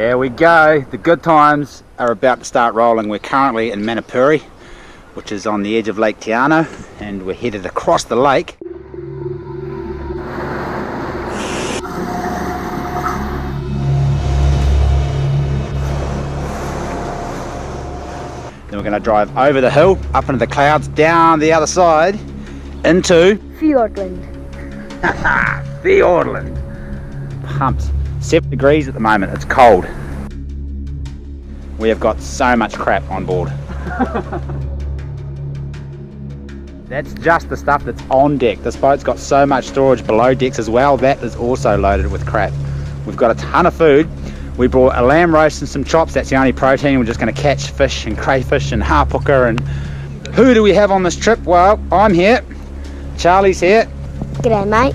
Here we go. The good times are about to start rolling. We're currently in Manapuri, which is on the edge of Lake Tiano, and we're headed across the lake. Then we're going to drive over the hill, up into the clouds, down the other side, into Fiordland. Fiordland. Pumped. 7 degrees at the moment, it's cold. We have got so much crap on board. That's just the stuff that's on deck. This boat's got so much storage below decks as well. That is also loaded with crap. We've got a ton of food. We brought a lamb roast and some chops. That's the only protein. We're just going to catch fish and crayfish and harpooker. And who do we have on this trip? Well, I'm here. Charlie's here. G'day, mate.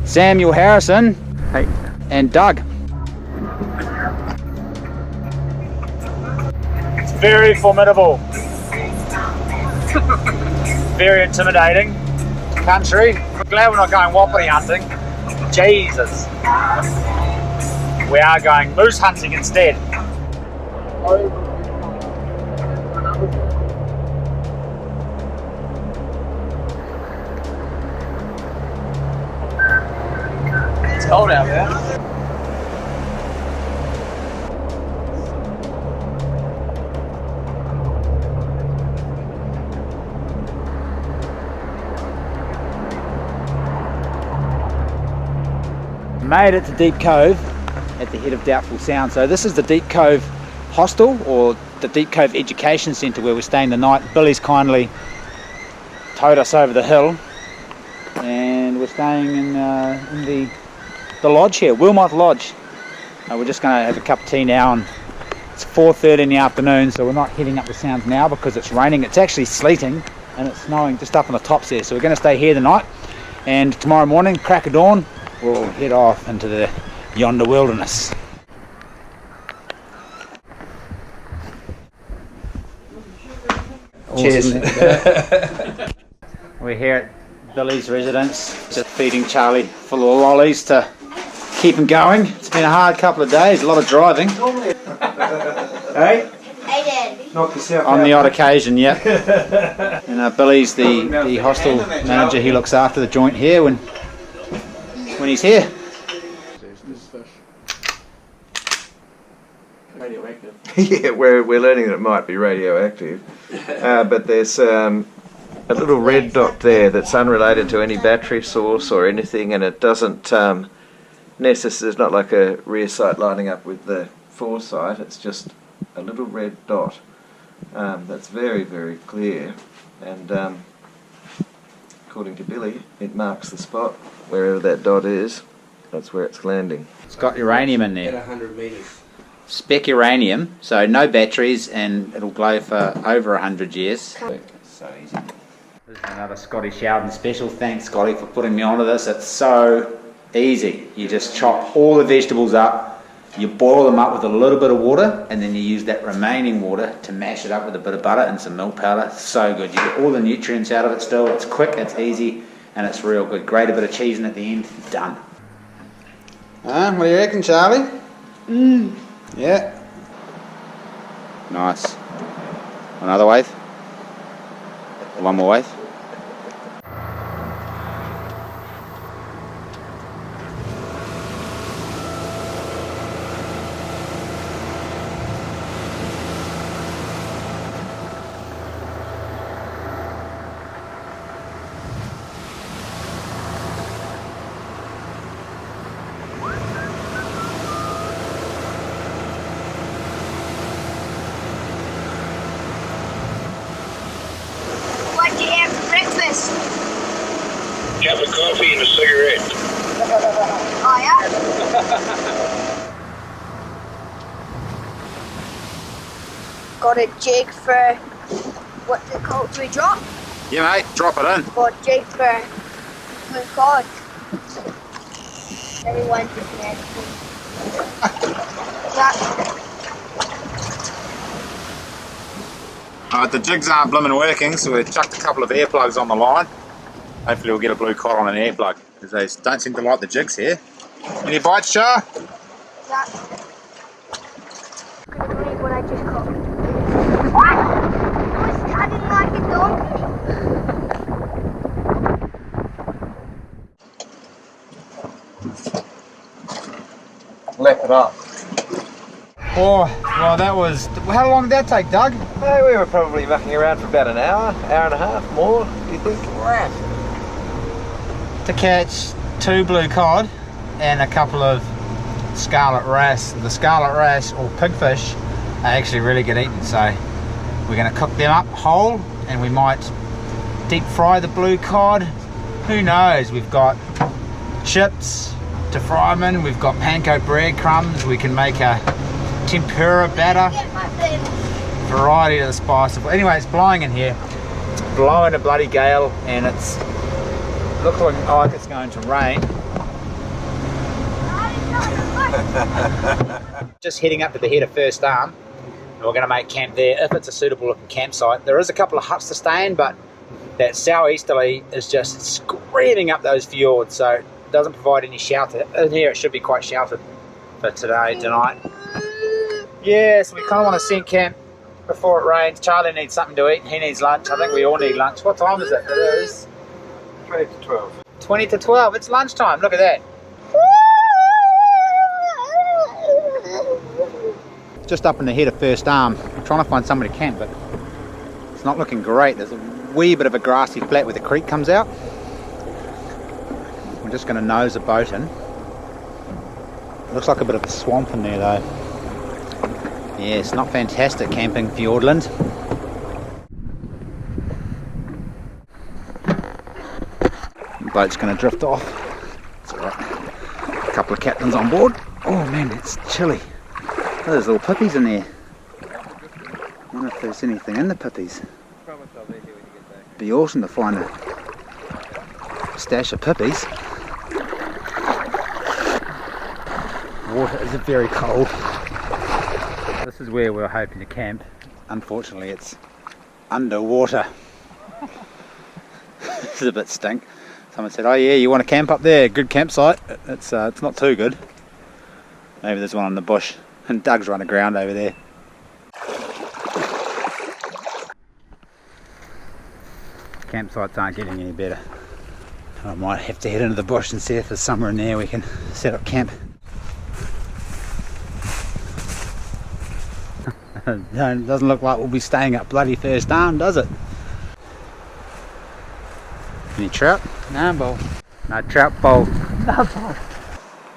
Samuel Harrison. Hey. And Doug. It's very formidable. Very intimidating country. We're glad we're not going wapiti hunting. Jesus. We are going moose hunting instead. It's cold out there. Made it to Deep Cove at the head of Doubtful Sound. So this is the Deep Cove Hostel, or the Deep Cove Education Centre, where we're staying the night. Billy's kindly towed us over the hill, and we're staying in the lodge here, Wilmot Lodge. We're just going to have a cup of tea now, and it's 4:30 in the afternoon, so we're not heading up the Sounds now because it's raining. It's actually sleeting and it's snowing just up on the tops there, so we're going to stay here tonight, and tomorrow morning, crack of dawn, we'll head off into the yonder wilderness. Cheers. We're here at Billy's residence, just feeding Charlie full of lollies to keep him going. It's been a hard couple of days, a lot of driving. Hey? Hey, Dad. Knock yourself On out. the odd occasion, yeah. And Billy's the hostel manager. He looks after the joint here when he's here. Radioactive. Yeah, we're learning that it might be radioactive, but there's a little red dot there that's unrelated to any battery source or anything, and it doesn't necessarily, it's not like a rear sight lining up with the foresight. It's just a little red dot that's very, very clear, and according to Billy, it marks the spot wherever that dot is. That's where it's landing. It's got uranium in At there. 100 metres. Spec uranium, so no batteries, and it'll glow for over 100 years. So easy. This is another Scotty Sheldon special. Thanks, Scotty, for putting me onto this. It's so easy. You just chop all the vegetables up, you boil them up with a little bit of water, and then you use that remaining water to mash it up with a bit of butter and some milk powder. It's so good. You get all the nutrients out of it still. It's quick, it's easy, and it's real good. Grate a bit of cheese in at the end. Done. What do you reckon, Charlie? Yeah. Nice. Another wave? One more wave? What do you have for breakfast? Cup of coffee and a cigarette. Oh, yeah? Got a jig for, what's it called, do we drop? Yeah, mate. Drop it in. Got a jig for cod. Everyone's just nasty. That, The jigs aren't blooming working, so we've chucked a couple of air plugs on the line. Hopefully we'll get a blue cod on an air plug, because they don't seem to like the jigs here. Any bites, Char? that. lap it up. Oh, well that was, how long did that take, Doug? Hey, we were probably mucking around for about an hour and a half more, do you think? Crap. To catch 2 blue cod and a couple of scarlet wrasse. The scarlet wrasse or pigfish are actually really good eating, so we're going to cook them up whole and we might deep fry the blue cod. Who knows? We've got chips to fry them in, we've got panko breadcrumbs, we can make a tempura batter, variety of the spice. Anyway, it's blowing in here, it's blowing a bloody gale and it's looking like it's going to rain. Just heading up to the head of First Arm, and we're going to make camp there if it's a suitable looking campsite. There is a couple of huts to stay in, but that southeasterly is just screaming up those fjords, so it doesn't provide any shelter. In here it should be quite sheltered for tonight. Yes, we kind of want to sink camp before it rains. Charlie needs something to eat, he needs lunch. I think we all need lunch. What time is it? It is 20 to 12. 20 to 12, it's lunchtime, look at that. Just up in the head of First Arm, I'm trying to find somewhere to camp, but it's not looking great. There's a wee bit of a grassy flat where the creek comes out. We're just going to nose a boat in. Looks like a bit of a swamp in there though. Yeah, it's not fantastic camping Fiordland. The boat's going to drift off. It's alright. A couple of captains on board. Oh man, it's chilly. Oh, there's little puppies in there. I wonder if there's anything in the puppies. Be awesome to find a stash of puppies. Water is very cold. This is where we were hoping to camp. Unfortunately, it's underwater. This is a bit stink. Someone said, "Oh yeah, you want to camp up there? Good campsite." It's not too good. Maybe there's one in the bush. And Doug's run aground over there. Campsites aren't getting any better. I might have to head into the bush and see if there's somewhere in there we can set up camp. It doesn't look like we'll be staying up bloody First Arm, does it? Any trout? No bowl. No trout bowl. No bowl.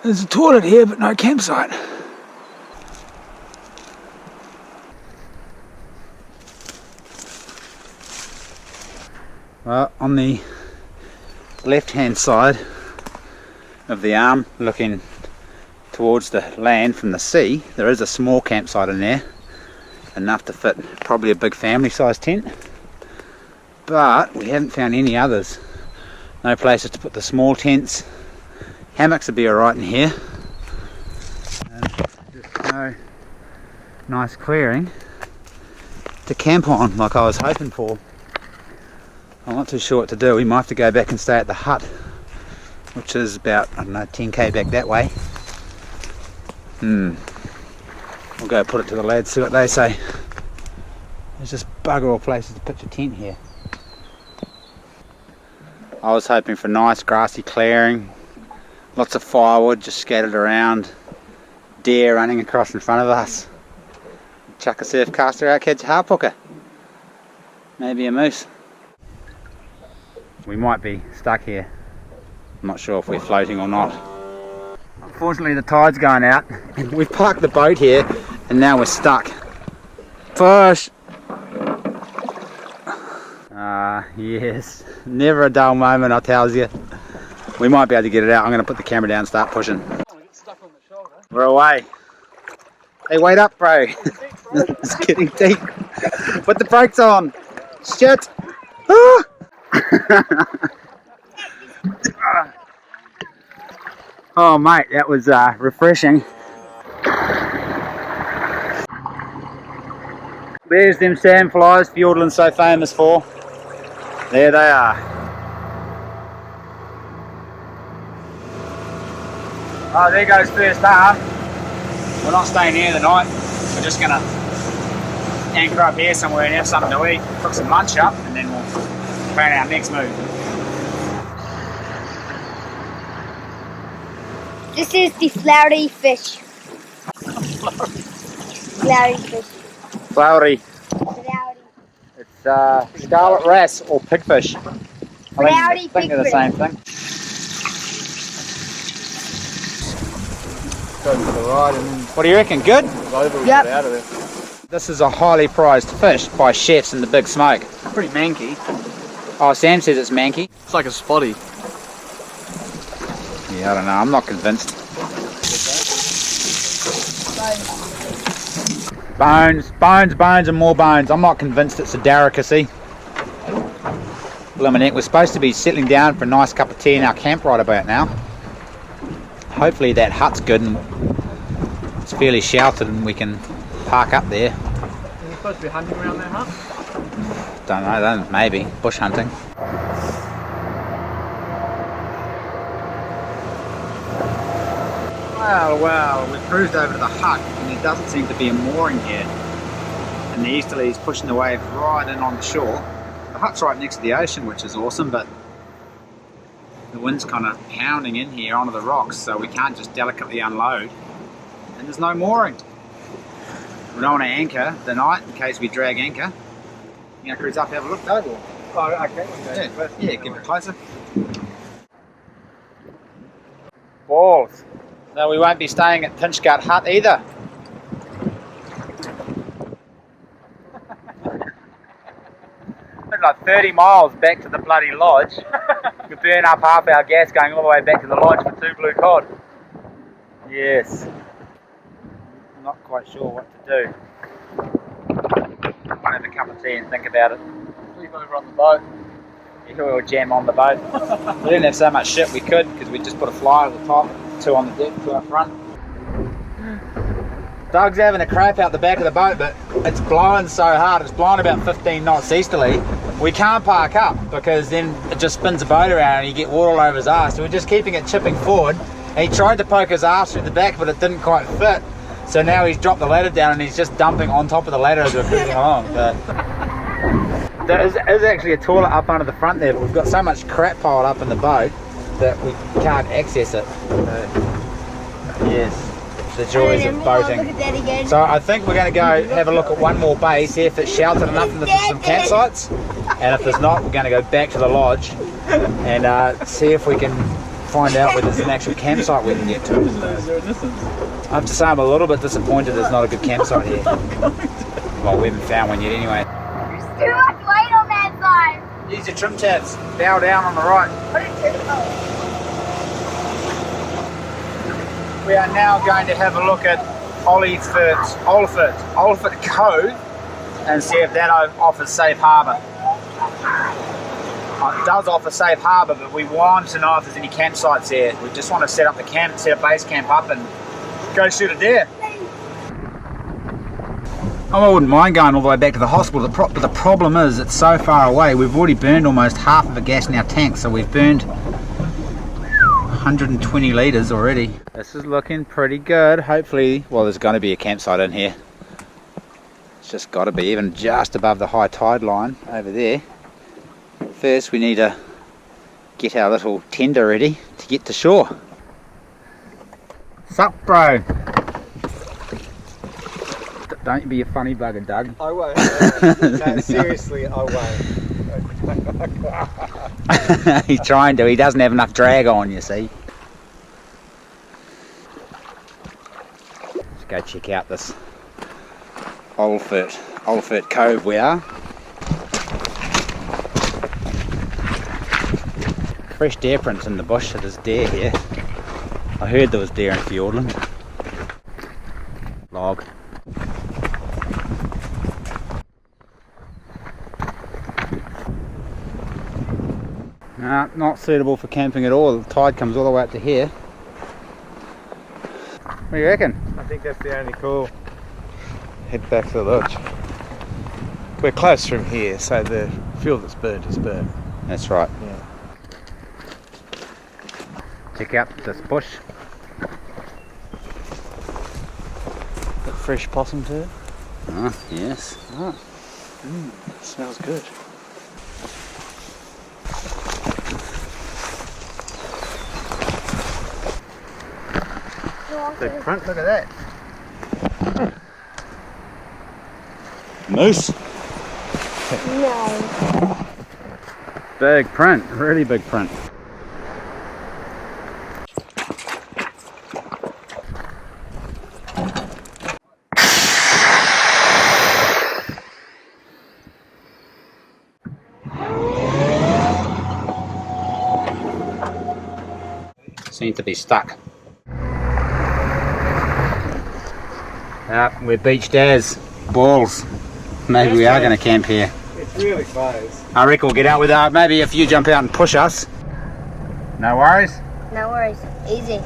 There's a toilet here but no campsite. Well, on the left hand side of the arm, looking towards the land from the sea, there is a small campsite in there, enough to fit probably a big family size tent, but we haven't found any others. No places to put the small tents. Hammocks would be alright in here, and just no nice clearing to camp on like I was hoping for. I'm not too sure what to do. We might have to go back and stay at the hut, which is about, I don't know, 10k back that way. We'll go put it to the lads, see what they say. There's just bugger all places to pitch a tent here. I was hoping for nice grassy clearing, lots of firewood just scattered around, deer running across in front of us. Chuck a surf caster out, catch a harp hooker. Maybe a moose. We might be stuck here. I'm not sure if we're floating or not. Unfortunately the tide's going out and we've parked the boat here and now we're stuck. Push! Yes, never a dull moment I tells you. We might be able to get it out. I'm going to put the camera down and start pushing. We're away. Hey, wait up bro. It's getting deep. Put the brakes on. Shit! Ah! Oh mate, that was refreshing. There's them sandflies Fiordland's so famous for. There they are. Oh, there goes First Arm. We're not staying here the night. We're just gonna anchor up here somewhere and have something to eat, cook some lunch up, and then we'll plan our next move. This is the flowery fish. Cloudy fish. Flowery. Cloudy. It's scarlet wrasse or pigfish. I think they're the same thing. Go for the ride and then What do you reckon? Good? over and Yep. get out of there. This is a highly prized fish by chefs in the Big Smoke. Pretty manky. Oh, Sam says it's manky. It's like a spotty. Yeah, I don't know. I'm not convinced. Bones, bones, bones and more bones. I'm not convinced it's a delicacy. Blimmin' we're supposed to be settling down for a nice cup of tea in our camp right about now. Hopefully that hut's good and it's fairly sheltered and we can park up there. Are you supposed to be hunting around that hut? Don't know, maybe. Bush hunting. Well, we've cruised over to the hut and there doesn't seem to be a mooring here. And the easterly's pushing the wave right in on the shore. The hut's right next to the ocean, which is awesome, but the wind's kind of pounding in here onto the rocks, so we can't just delicately unload. And there's no mooring. We don't want to anchor the night in case we drag anchor. You know, cruise up, have a look, though. Or... Oh, okay. Yeah, give it closer. Balls. No, we won't be staying at Pinchgut Hut either. It's like 30 miles back to the bloody lodge. We burn up half our gas going all the way back to the lodge for 2 blue cod. Yes. I'm not quite sure what to do. I'll have a cup of tea and think about it. Sleep over on the boat. Yeah, we'll jam on the boat. We didn't have so much shit we could because we just put a fly over the top, 2 on the deck, 2 up front. Doug's having a crap out the back of the boat, but it's blowing so hard, it's blowing about 15 knots easterly. We can't park up because then it just spins the boat around and you get water all over his ass. So we're just keeping it chipping forward. And he tried to poke his ass through the back, but it didn't quite fit. So now he's dropped the ladder down and he's just dumping on top of the ladder as we're cruising along. But there is actually a toilet up under the front there, but we've got so much crap piled up in the boat that we can't access it. Yes, the joys of boating. Look at that again. So I think we're going to go have a look at one more bay, see if it's sheltered enough and there's some campsites. And if there's not, we're going to go back to the lodge and see if we can find out whether there's an actual campsite we can get to. I have to say I'm a little bit disappointed there's not a good campsite here. Well, we haven't found one yet anyway. There's too much light on that side. Use your trim tabs. Bow down on the right. What is it? Oh. We are now going to have a look at Olifert Cove and see if that offers safe harbour. It does offer safe harbour, but we want to know if there's any campsites here. We just want to set up the camp, set a base camp up and go shoot a deer. I wouldn't mind going all the way back to the hospital, but the problem is it's so far away. We've already burned almost half of the gas in our tank, so we've burned 120 litres already. This is looking pretty good. Hopefully, well, there's going to be a campsite in here. It's just got to be even just above the high tide line over there. First we need to get our little tender ready to get to shore. Sup, bro? Don't be a funny bugger, Doug. I won't. No, seriously, I won't. He's trying to, he doesn't have enough drag on, you see. Let's go check out this Olifert Cove we are. Fresh deer prints in the bush, so there's deer here. I heard there was deer in Fiordland. Log. Nah, not suitable for camping at all. The tide comes all the way up to here. What do you reckon? I think that's the only call. Head back to the lodge. We're close from here, so the fuel that's burnt is burnt. That's right. Yeah. Check out this bush. Got fresh possum too. Ah, yes. Ah. Smells good. Big print, look at that. Moose. No. Big print, really big print. Seem to be stuck. We're beached as balls. Maybe we are going to camp here. It's really close. I reckon we'll get out with maybe if you jump out and push us. No worries? No worries. Easy.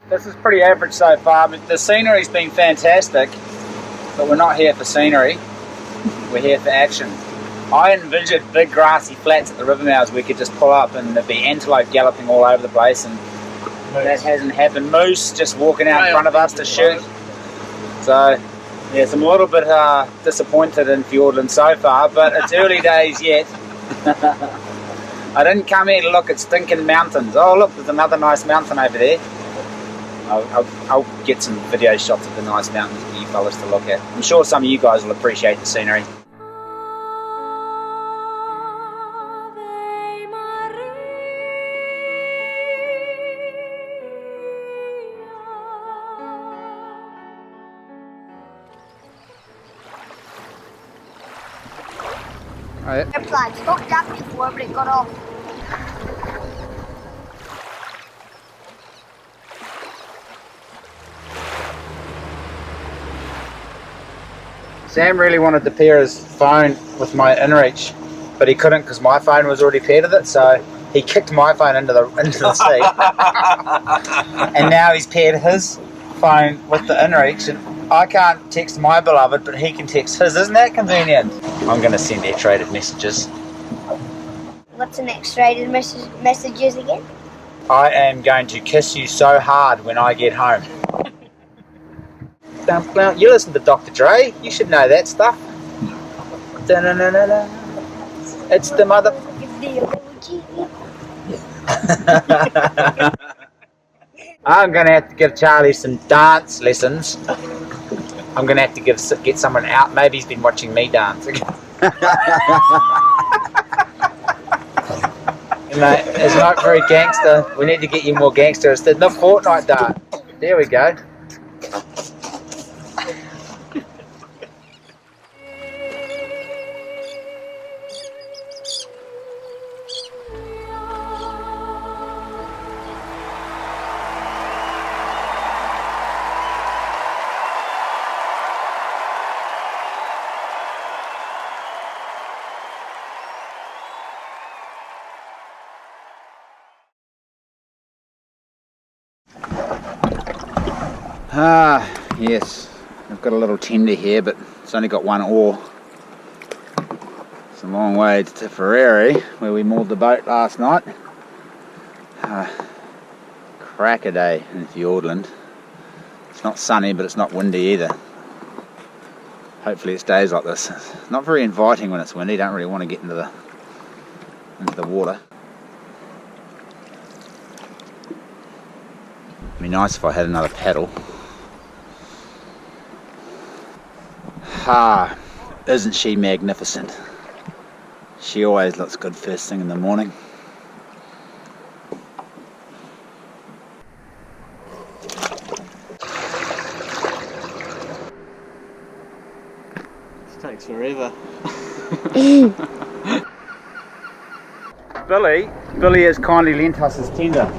This is pretty average so far, but the scenery's been fantastic. But we're not here for scenery. We're here for action. I envisioned big grassy flats at the river mouths we could just pull up and there'd be antelope galloping all over the place, and that hasn't happened. Moose just walking out in front of us to shoot. So, yes, I'm a little bit disappointed in Fiordland so far, but it's early days yet. I didn't come here to look at stinking mountains. Oh look, there's another nice mountain over there. I'll get some video shots of the nice mountains for you fellas to look at. I'm sure some of you guys will appreciate the scenery. Airplane stopped that before, but it got off. Sam really wanted to pair his phone with my inReach, but he couldn't because my phone was already paired with it, so he kicked my phone into the sea. And now he's paired his phone with the inReach, and I can't text my beloved, but he can text his. Isn't that convenient? I'm going to send X-rated messages. What's the next rated messages again? I am going to kiss you so hard when I get home. You listen to Dr. Dre, you should know that stuff. Da-na-na-na-na. It's the mother... I'm going to have to give Charlie some dance lessons. I'm going to have to get someone out. Maybe he's been watching me dance. Mate, it's not very gangster. We need to get you more gangster. It's the Fortnite dance. There we go. Yes, I've got a little tender here, but it's only got one oar. It's a long way to Tipperary, where we moored the boat last night. Cracker day in Fiordland. It's not sunny, but it's not windy either. Hopefully it stays like this. It's not very inviting when it's windy. Don't really want to get into the water. It'd be nice if I had another paddle. Isn't she magnificent? She always looks good first thing in the morning. This takes forever. Billy has kindly lent us his tender.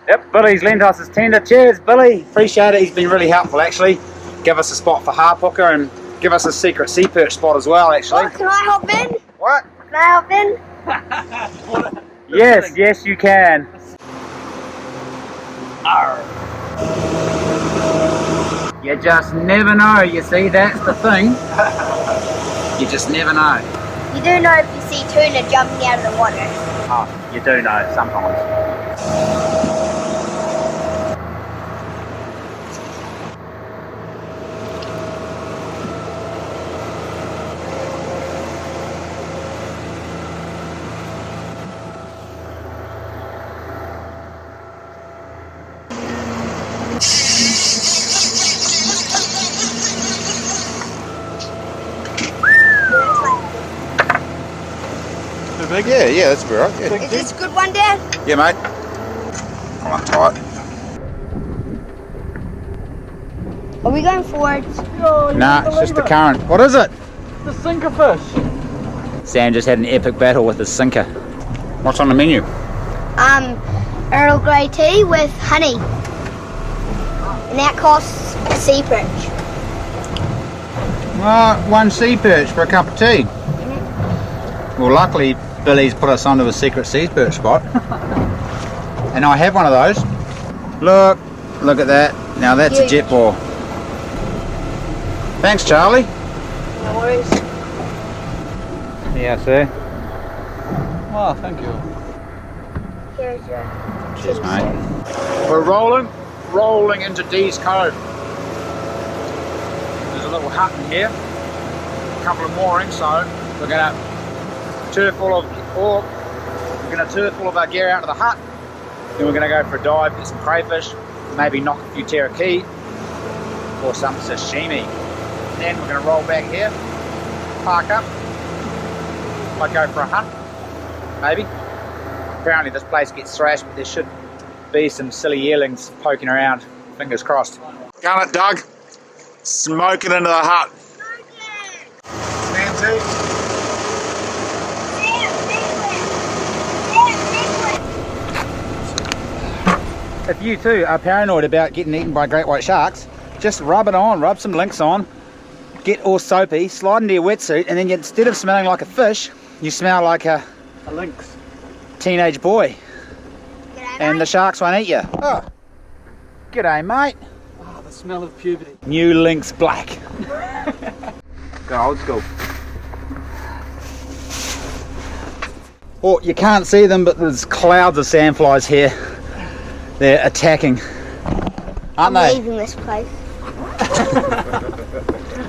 Yep, Billy's lent us his tender. Cheers, Billy. Appreciate it. He's been really helpful, actually. Give us a spot for harp hooker and give us a secret sea perch spot as well, actually. Oh, can I hop in? What? Can I hop in? Yes, you can. Arr. You just never know, you see, that's the thing. You just never know. You do know if you see tuna jumping out of the water. Oh, you do know, sometimes. Big? Yeah, that's about right. Yeah, Is this a good one, Dad? yeah mate. Come on, tight. Are we going forwards? Nah, it's just the current. What is it? The sinker fish. Sam just had an epic battle with his sinker. What's on the menu? Earl Grey tea with honey. And that costs a sea perch. One sea perch for a cup of tea. Well, luckily Billy's put us onto a secret sea perch spot. And I have one of those. Look at that. Now that's a jet ball. Thanks, Charlie. No worries. Yeah, sir. Oh, thank you. Here's your... Cheers, mate. We're rolling into Dee's Cove. There's a little hut in here, a couple of moorings, so we're gonna turf all of our gear out of the hut. Then we're gonna go for a dive, get some crayfish, maybe knock a few terraki or some sashimi. Then we're gonna roll back here, park up, might go for a hunt, maybe. Apparently this place gets thrashed, but there should be some silly yearlings poking around. Fingers crossed. Gun it, Doug. Smoking into the hut. Nancy. If you too are paranoid about getting eaten by great white sharks, just rub it on, rub some lynx on, get all soapy, slide into your wetsuit, and then instead of smelling like a fish, you smell like a lynx. Teenage boy. G'day, And the sharks won't eat you. Oh. G'day, mate. Oh, the smell of puberty. New Lynx Black. Go old school. Oh, you can't see them, but there's clouds of sandflies here. They're attacking, aren't I'm they? leaving this place.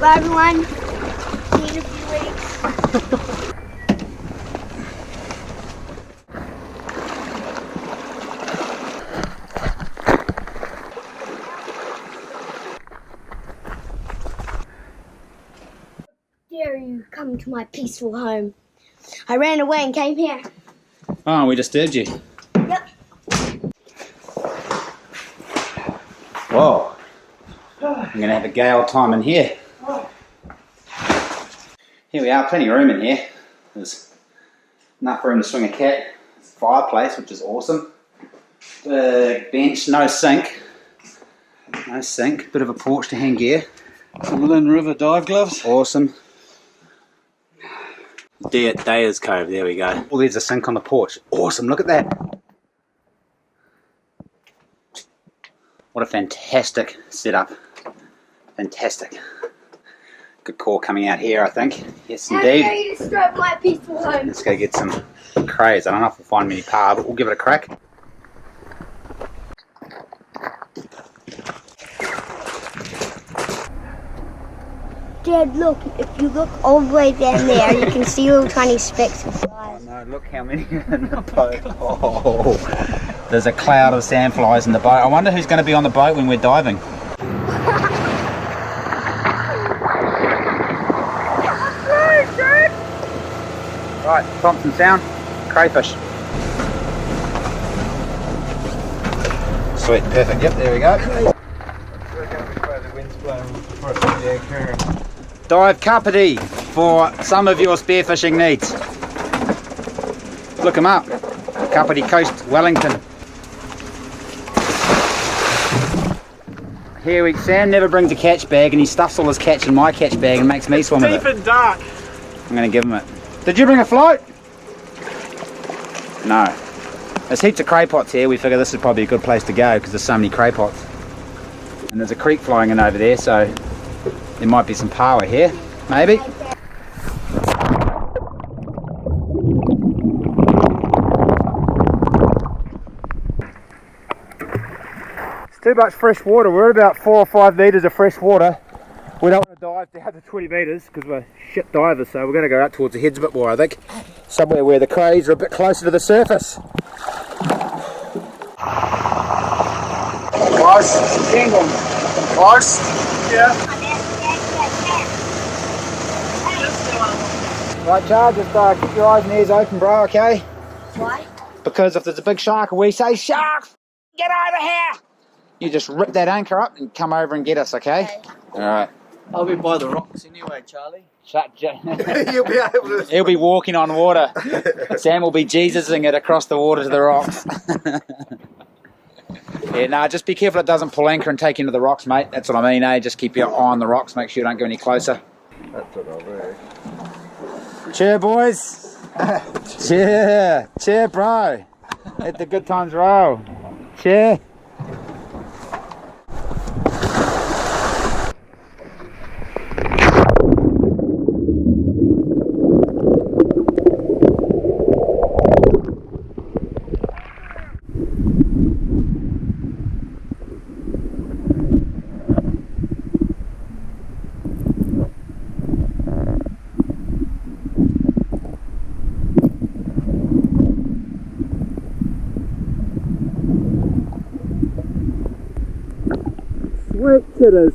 Bye everyone. See you in a few weeks. Dare you come to my peaceful home? I ran away and came here. Oh, we disturbed you. Yep. Whoa. I'm going to have a gay old time in here. Here we are, plenty of room in here. There's enough room to swing a cat. There's a fireplace, which is awesome. Big bench, no sink. No sink, bit of a porch to hang gear. Some Lynn River dive gloves. Awesome. Daya's Cove, there we go. Oh, there's a sink on the porch. Awesome, look at that. What a fantastic setup. Fantastic. Good call coming out here, I think. Yes, How dare indeed. you disturb my peaceful home? Let's go get some crays. I don't know if we'll find many par, but we'll give it a crack. Dad, look, if you look all the way down there, you can see little tiny specks of flies. No, look how many are in the boat. Oh, there's a cloud of sandflies in the boat. I wonder who's going to be on the boat when we're diving. Right, Thompson Sound, crayfish. Sweet, perfect. Yep, there we go. Dive Kapiti for some of your spearfishing needs. Look them up. Kapiti Coast, Wellington. Here Sam never brings a catch bag and he stuffs all his catch in my catch bag and makes me swim with it. Deep and dark. I'm going to give him it. Did you bring a float? No. There's heaps of cray pots here. We figure this is probably a good place to go because there's so many cray pots. And there's a creek flowing in over there, so there might be some power here, maybe. It's too much fresh water. We're at about 4 or 5 metres of fresh water. We don't want to dive down to 20 metres because we're shit divers, so we're going to go out towards the heads a bit more, I think. Somewhere where the crays are a bit closer to the surface. Close. Kingdom. Close. Yeah. Right, Charles, just keep your eyes and ears open, bro, okay? Why? Because if there's a big shark and we say, "Shark, get over here!" you just rip that anchor up and come over and get us, okay? Alright. I'll be by the rocks anyway, Charlie. You'll be able to. He'll be walking on water. Sam will be Jesusing it across the water to the rocks. Yeah, nah, just be careful it doesn't pull anchor and take you into the rocks, mate. That's what I mean, eh? Just keep your eye on the rocks, make sure you don't go any closer. That's what I'll do. Cheer, boys. Cheer. Cheer, bro. Let the good times roll. Cheer. Sweet kidders.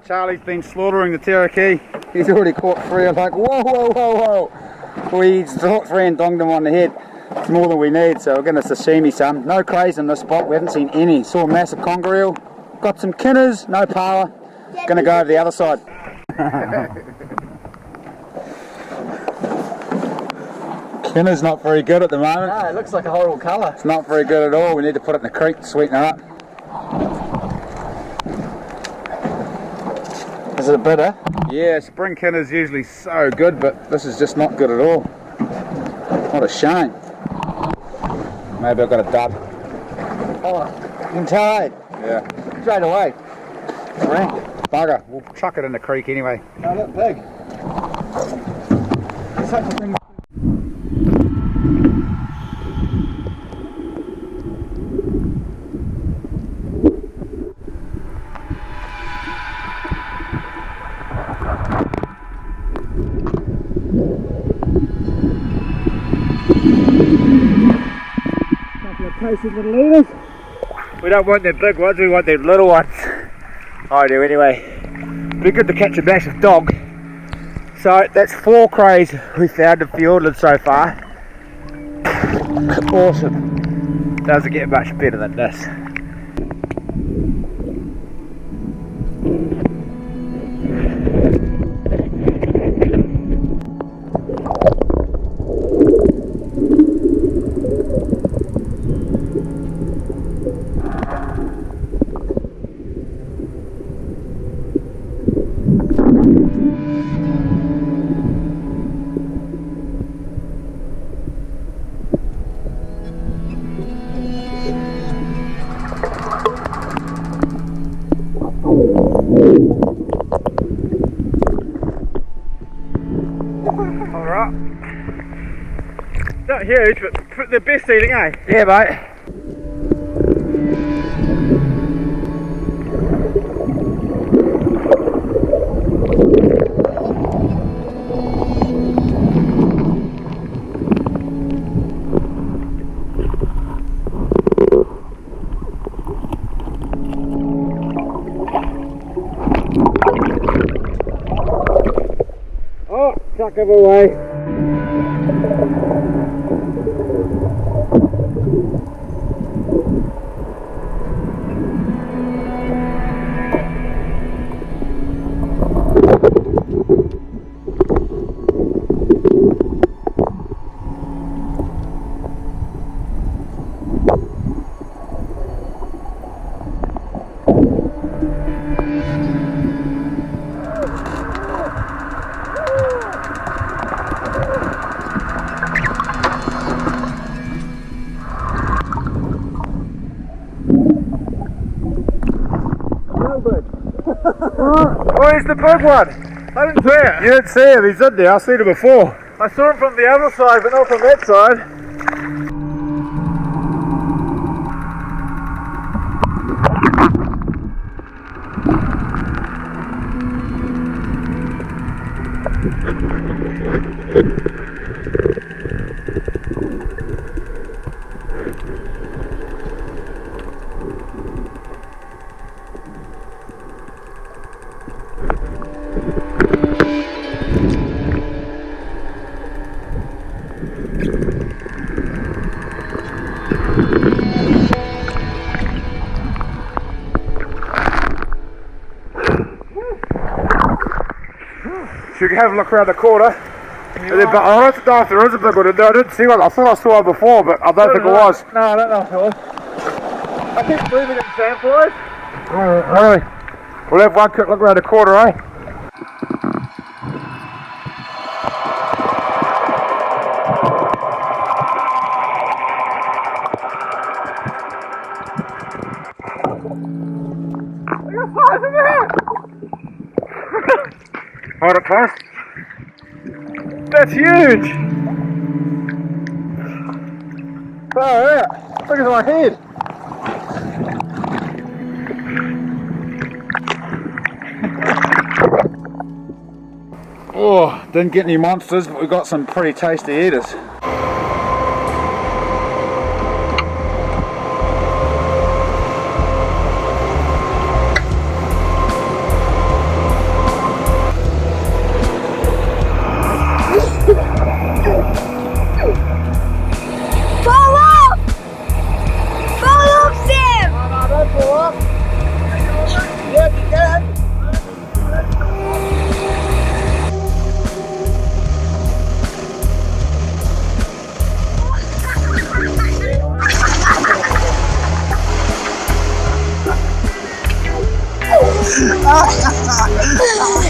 Charlie's been slaughtering the Cherokee. He's already caught 3. I'm like, whoa, whoa, whoa, whoa. We caught 3 and donged him on the head. It's more than we need, so we're going to sashimi some. No crays in this spot, we haven't seen any. Saw a massive conger eel, got some kinners, no power. Going to go over the other side. Kinner's not very good at the moment. No, it looks like a horrible colour. It's not very good at all. We need to put it in the creek to sweeten her up. Is it bitter? Yeah, spring kinner's usually so good, but this is just not good at all. What a shame. Maybe I've got a dub. Oh, I'm tired. Yeah. straight away. Right. Bugger. We'll chuck it in the creek anyway. Oh, look, big. Such a thing. Little eaters. We don't want them big ones, we want them little ones. I do anyway. Be good to catch a massive dog. So that's 4 crays we found in Fiordland so far. Awesome. Doesn't get much better than this. Alright. Not huge, but the best eating, eh? Yeah, mate. Oh, chuck him away. Where's the big one? I didn't see it. You didn't see him, he's in there, I've seen him before. I saw him from the other side, but not from that side. Should we have a look around the corner? But I don't know if there is a big one in there. I didn't see one. I thought I saw one before, but I don't think it was. No, I don't know if it was. I keep moving in sandflies. Really? We'll have one quick look around the corner, eh? Hold it close. That's huge! Oh yeah, look at my head. Oh, didn't get any monsters, but we got some pretty tasty eaters.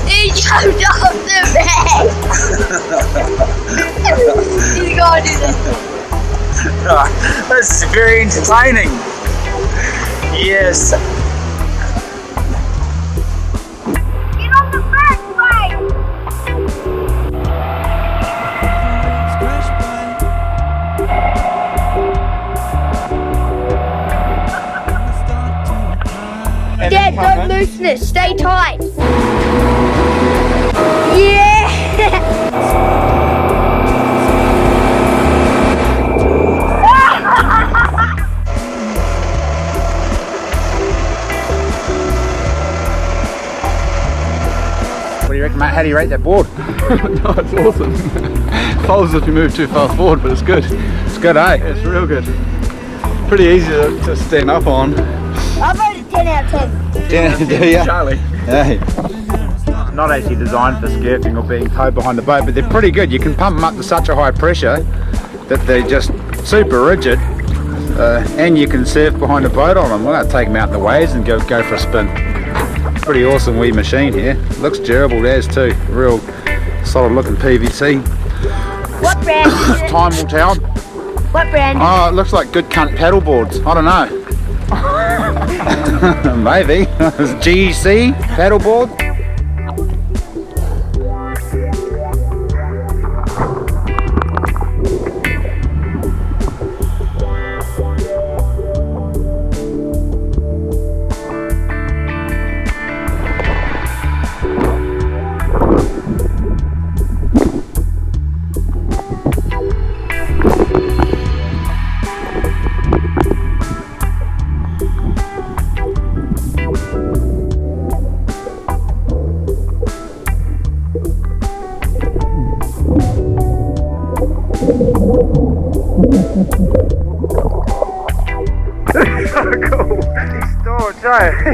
He jumped off the bed. He's going to do this. This is very entertaining. Yes. Get on the first way. Dad, don't loosen it. Stay tight. Yeah. What do you reckon, Matt? How do you rate that board? No, it's awesome. Folds if you move too fast forward, but it's good. It's good, eh? It's real good. Pretty easy to stand up on. I voted 10 out of 10. Do you? Charlie. Hey. Not actually designed for skirting or being towed behind the boat, but they're pretty good. You can pump them up to such a high pressure that they're just super rigid, and you can surf behind the boat on them. We're going to take them out in the waves and go for a spin. Pretty awesome wee machine here. Looks durable as too. Real solid looking PVC. What brand is it? Time will tell. What brand? Oh, it looks like good cunt paddle boards. I don't know. Maybe. It's GC paddleboard.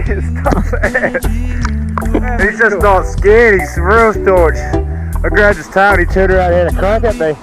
He's tough ass. He's just not scared, he's real staunch. I grabbed his tail and he turned around and had a crack at me.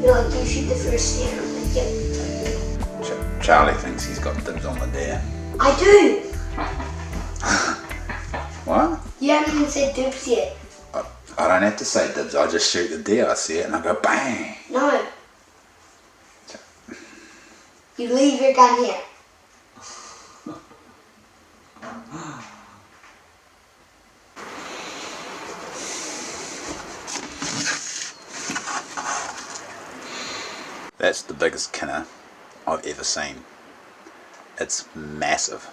No, you shoot the first snare. Yep. Charlie thinks he's got dibs on the deer. I do. What? You haven't even said dibs yet. I don't have to say dibs, I just shoot the deer, I see it and I go bang. No. You leave your gun here. That's the biggest kinner I've ever seen. It's massive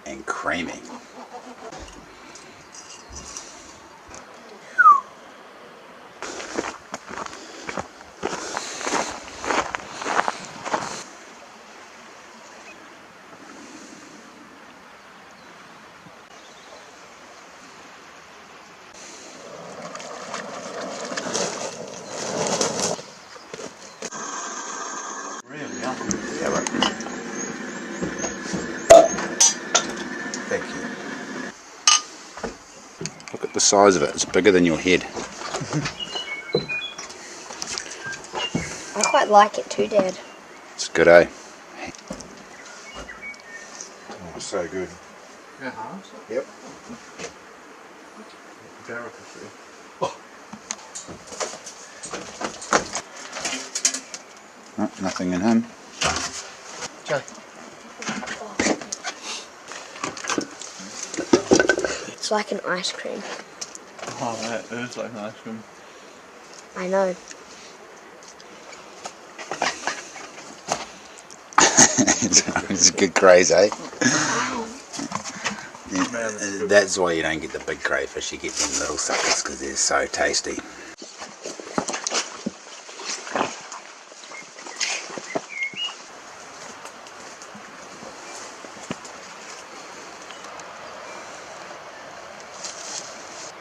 and creamy. Thank you. Look at the size of it, it's bigger than your head. I quite like it too, Dad. It's good, eh? Oh, so good. Yep. Oh, nothing in him. It's like an ice cream. Oh, that is like an ice cream. I know. It's a good craze, eh? That's why you don't get the big crayfish, you get them little suckers because they're so tasty.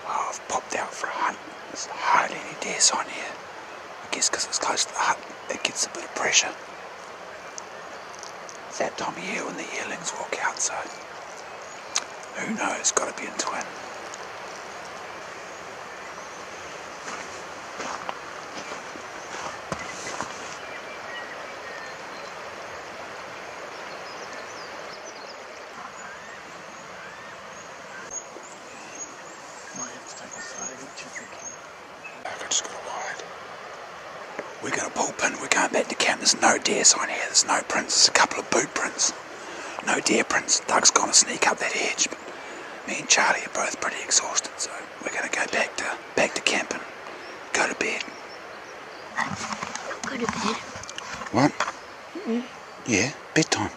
Oh, I've popped out for a hunt. There's hardly any deer sign here. I guess because it's close to the hut, it gets a bit of pressure. It's that time of year when the yearlings walk out, so who knows, got to be into it. I just got a wide. We're going to pull pin, we're going back to camp. There's no deer sign here, there's no prints, there's a couple of boot prints. No deer prints. Doug's gone to sneak up that edge, but me and Charlie are both pretty exhausted, so we're going to go back to camp and go to bed. Go to bed. What? Yeah, bedtime.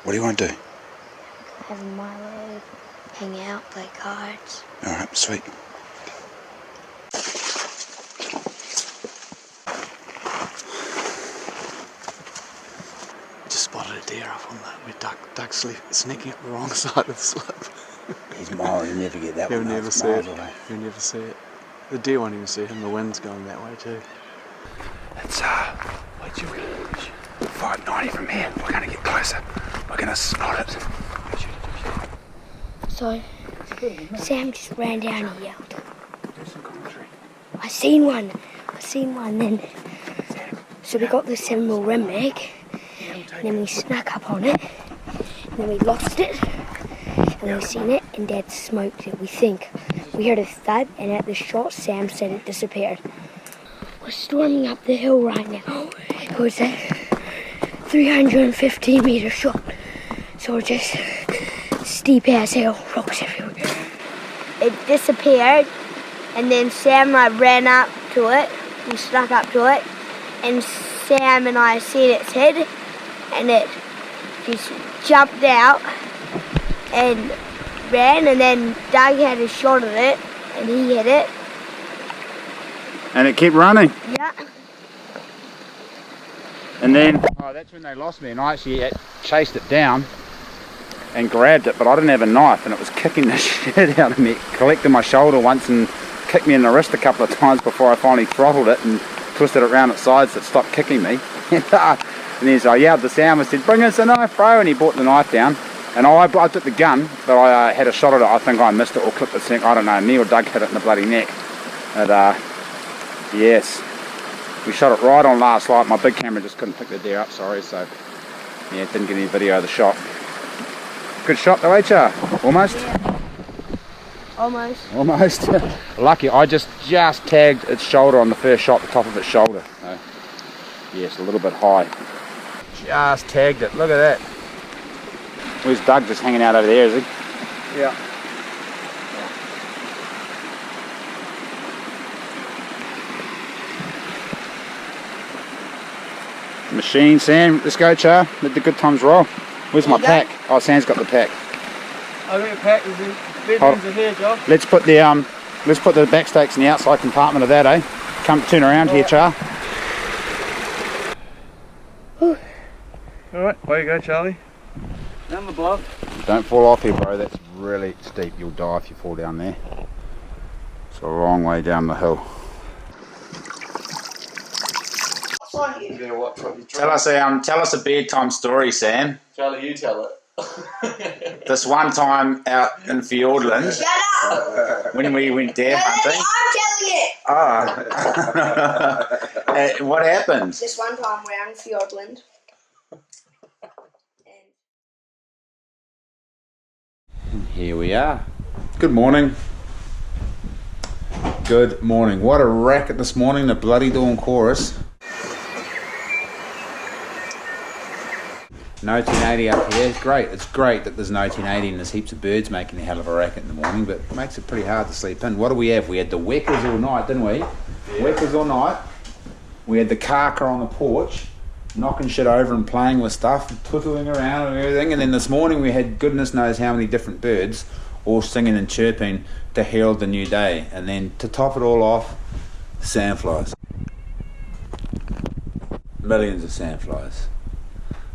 What do you want to do? Have a Milo, hang out, play cards. Alright, sweet. Just spotted a deer up on that with Doug's sneaking up the wrong side of the slope. He's miles, you'll never get that He'll one. never It's see miles it. away. You'll never see it. The deer won't even see him. The wind's going that way too. It's 590 from here. We're going to get closer. We're going to spot it. So, Sam just ran down and yelled. I seen one then. So we got the 7mm rim mag, and then we snuck up on it, and then we lost it, and then we seen it, and Dad smoked it, we think. We heard a thud, and at the shot, Sam said it disappeared. We're storming up the hill right now. It was a 350 meter shot. So we're just steep ass hill, rocks everywhere. It disappeared, and then Sam and I ran up to it. We snuck up to it, and Sam and I seen its head, and it just jumped out and ran, and then Doug had a shot at it, and he hit it. And it kept running. Yeah. And then, that's when they lost me, and I actually chased it down and grabbed it, but I didn't have a knife, and it was kicking the shit out of me. It collected my shoulder once and kicked me in the wrist a couple of times before I finally throttled it and twisted it around its sides so it stopped kicking me. And then so I yelled to Sam, I said, "Bring us a knife, bro," and he brought the knife down. And I took the gun, but I had a shot at it. I think I missed it or clipped its neck, I don't know. Me or Doug hit it in the bloody neck. But yes, we shot it right on last light. My big camera just couldn't pick the deer up, sorry, so yeah, didn't get any video of the shot. Good shot though, ain't ya? Almost? Yeah. Almost. Lucky, I just tagged its shoulder on the first shot, the top of its shoulder. So, yes, a little bit high. just tagged it. Look at that. Where's Doug just hanging out over there, is he? Yeah. Machine, Sam. Let's go, Char. Let the good times roll. Where's my pack? Oh, Sam's got the pack. I think the pack is in bedrooms are here, Josh. Let's put the back stakes in the outside compartment of that, eh? Come turn around here, Char. Alright, way you go, Charlie. Down the bluff. Don't fall off here, bro. That's really steep. You'll die if you fall down there. It's a long way down the hill. Tell us a bedtime story, Sam. Charlie, you tell it. This one time out in Fiordland, Shut up! when we went deer hunting. I'm telling it! What happened? This one time we're out in Fiordland. Here we are. Good morning. Good morning. What a racket this morning, the bloody dawn chorus. No 1080 up here. It's great that there's no 1080 and there's heaps of birds making a hell of a racket in the morning, but it makes it pretty hard to sleep in. What do we have? We had the weckers all night, didn't we? Yeah. Weckers all night. We had the carker on the porch, knocking shit over and playing with stuff, twiddling around and everything, and then this morning we had goodness knows how many different birds all singing and chirping to herald the new day. And then to top it all off, sandflies. Millions of sandflies.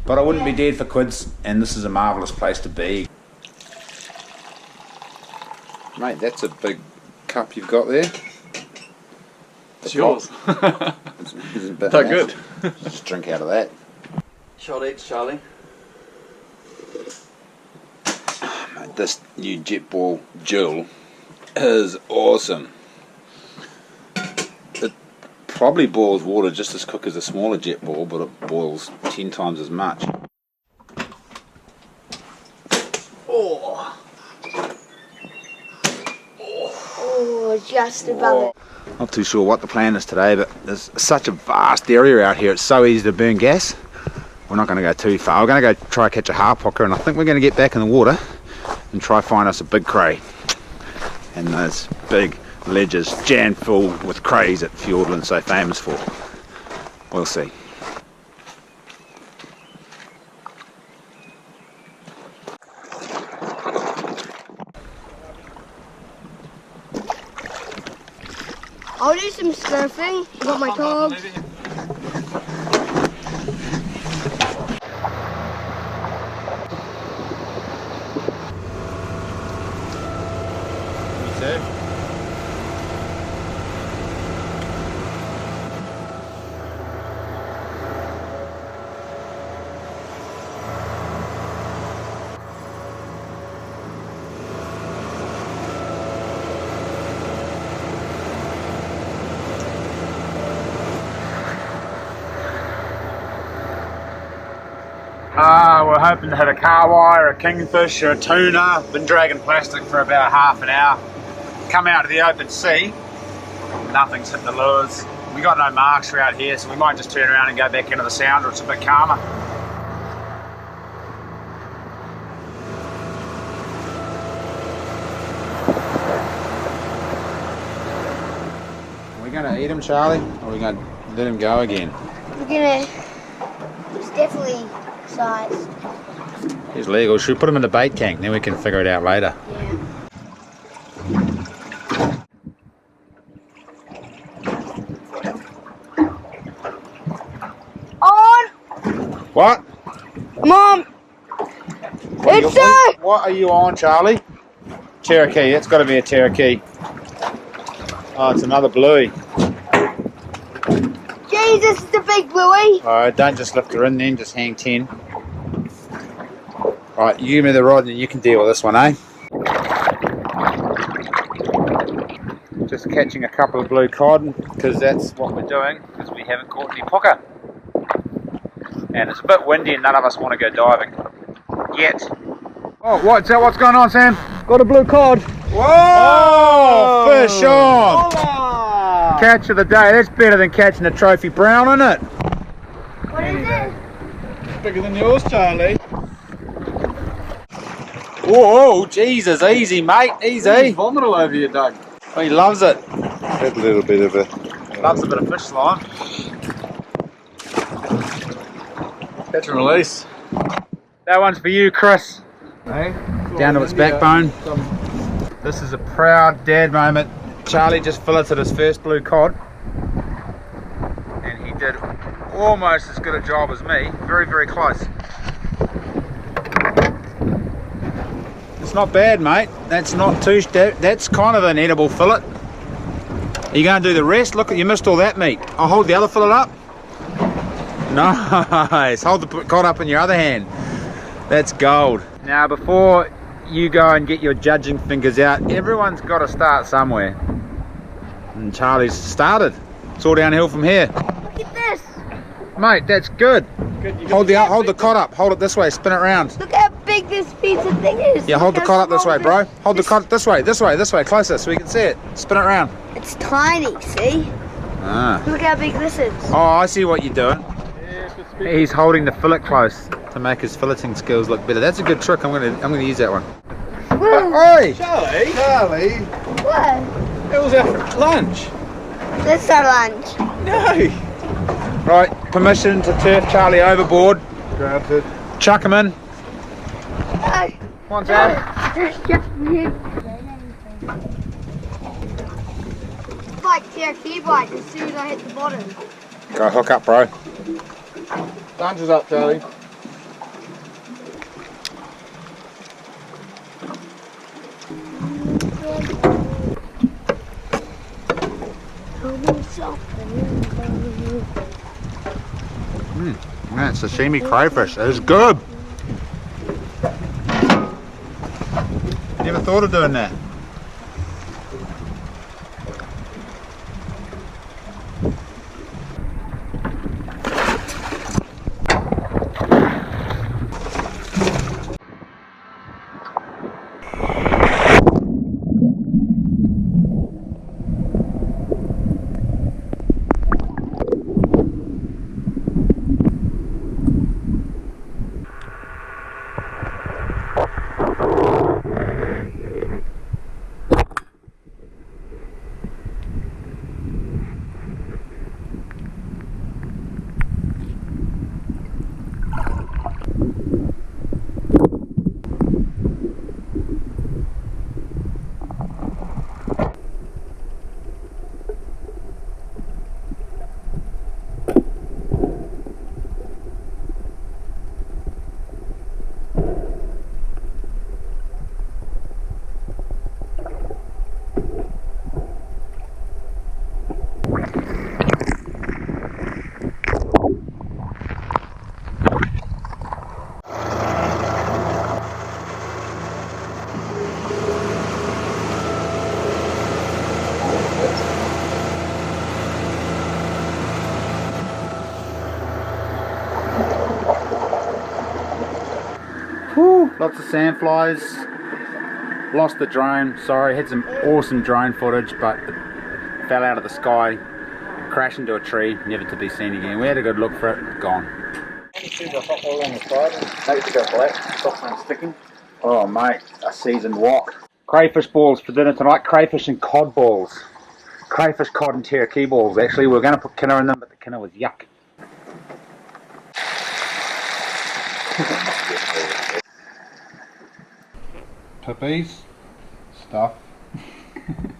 But I wouldn't be dead for quids, and this is a marvellous place to be. Mate, that's a big cup you've got there. It's yours. Isn't that So good. Just drink out of that. Shot each, Charlie. Mate, this new jet ball Jill is awesome. It probably boils water just as quick as a smaller jet ball, but it boils 10 times as much. Oh, just above it. Not too sure what the plan is today, but there's such a vast area out here. It's so easy to burn gas. We're not going to go too far. We're going to go try catch a harpocker, and I think we're going to get back in the water and try find us a big cray. And those big ledges jammed full with crays that Fiordland's so famous for. We'll see. I'll do some surfing. I got my dog. We're hoping to hit a carwai or a kingfish or a tuna. Been dragging plastic for about half an hour. Come out to the open sea. Nothing's hit the lures. We got no marks around here, so we might just turn around and go back into the sound, or it's a bit calmer. Are we going to eat him, Charlie, or are we going to let him go again? We're gonna. It's definitely sized. He's legal. Should we put him in the bait tank? Then we can figure it out later. Yeah. On! What? Come on! It's a... What are you on, Charlie? Cherokee. It's got to be a Cherokee. Oh, it's another bluey. Jesus, it's a big bluey. Alright, don't just lift her in then, just hang 10. Alright, you give me the rod and you can deal with this one, eh? Just catching a couple of blue cod, because that's what we're doing, because we haven't caught any pucker. And it's a bit windy and none of us want to go diving. Yet. Oh, what's that? What's going on, Sam? Got a blue cod. Whoa! Oh, fish on! Hola! Catch of the day. That's better than catching a trophy brown, isn't it? What is it? bigger than yours, Charlie. Whoa, Jesus, easy, mate, easy. He's vomiting all over you, Doug. Oh, he loves it. A little bit of a... Loves a bit of fish slime. Catch and release. That one's for you, Chris. Hey? Down to its backbone. This is a proud dad moment. Charlie just filleted his first blue cod. And he did almost as good a job as me. Very, very close. It's not bad, mate. That's not too... That's kind of an edible fillet. Are you going to do the rest? Look, you missed all that meat. I'll hold the other fillet up. Nice. Hold the cod up in your other hand. That's gold. Now, before you go and get your judging fingers out, everyone's got to start somewhere. And Charlie's started. It's all downhill from here. Look at this. Mate, that's good. Hold the cod up. Hold it this way. Spin it around. Look how big this piece of thing is. Yeah, hold the cod up this way, bro. Hold the cod this way, closer, so we can see it. Spin it around. It's tiny, see? Ah. Look how big this is. Oh, I see what you're doing. He's holding the fillet close to make his filleting skills look better. That's a good trick. I'm gonna use that one. Oi! Charlie! What? It was our lunch. This is our lunch. No! Right, permission to turf Charlie overboard. Granted. Chuck him in. No. One time. Like TRT bite as soon as I hit the bottom. Go hook up, bro. Lunch is up, Charlie. That's sashimi crayfish. It's good. Never thought of doing that. Lots of sandflies. Lost the drone. Sorry, had some awesome drone footage, but it fell out of the sky, crashed into a tree, never to be seen again. We had a good look for it, gone. Oh mate, a seasoned wok. Crayfish balls for dinner tonight. Crayfish and cod balls. Crayfish, cod and teriyaki balls. Actually, we were going to put kinner in them, but the kinner was yuck. Puppies, stuff,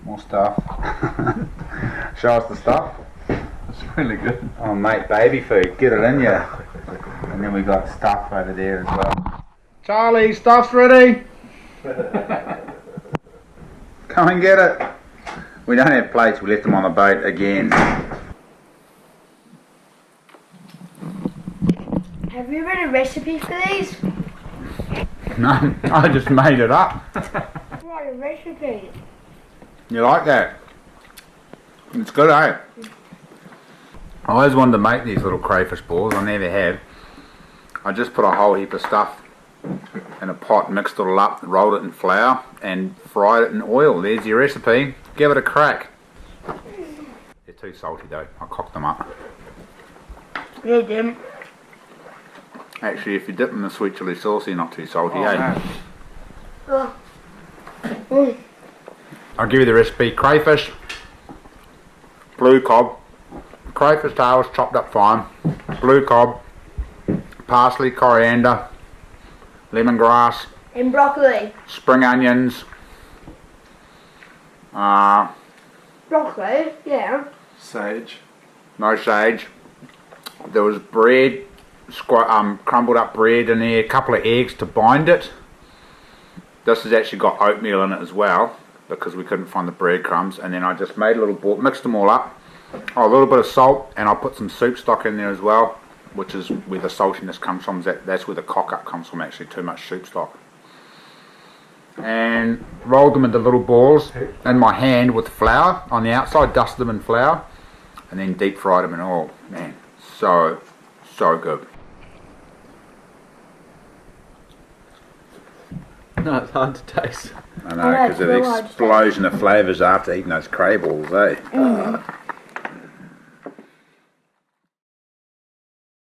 more stuff. Show us the stuff. It's really good. Oh mate, baby food, get it in ya. And then we got stuff over there as well. Charlie, stuff's ready. Come and get it. We don't have plates, we left them on the boat again. Have you read a recipe for these? No, I just made it up. Write a recipe. You like that? It's good, eh? I always wanted to make these little crayfish balls, I never have. I just put a whole heap of stuff in a pot, mixed it all up, rolled it in flour and fried it in oil. There's your recipe. Give it a crack. They're too salty though, I cocked them up. Yeah, Jim. Actually, if you dip in the sweet chilli sauce, you're not too salty, eh? Oh. Mm. I'll give you the recipe. Crayfish, blue cob, crayfish tails chopped up fine, blue cob, parsley, coriander, lemongrass, And broccoli. spring onions, Broccoli, yeah. Sage. no sage. There was bread, crumbled up bread in there, a couple of eggs to bind it. This has actually got oatmeal in it as well, because we couldn't find the breadcrumbs. And then I just made a little ball, mixed them all up. Oh, a little bit of salt, and I'll put some soup stock in there as well, which is where the saltiness comes from. That's where the cock-up comes from, actually, too much soup stock. And rolled them into little balls in my hand with flour on the outside, dusted them in flour, and then deep fried them in oil. Man, so good. No, it's hard to taste. I know, because of the explosion of flavours after eating those cray balls, eh?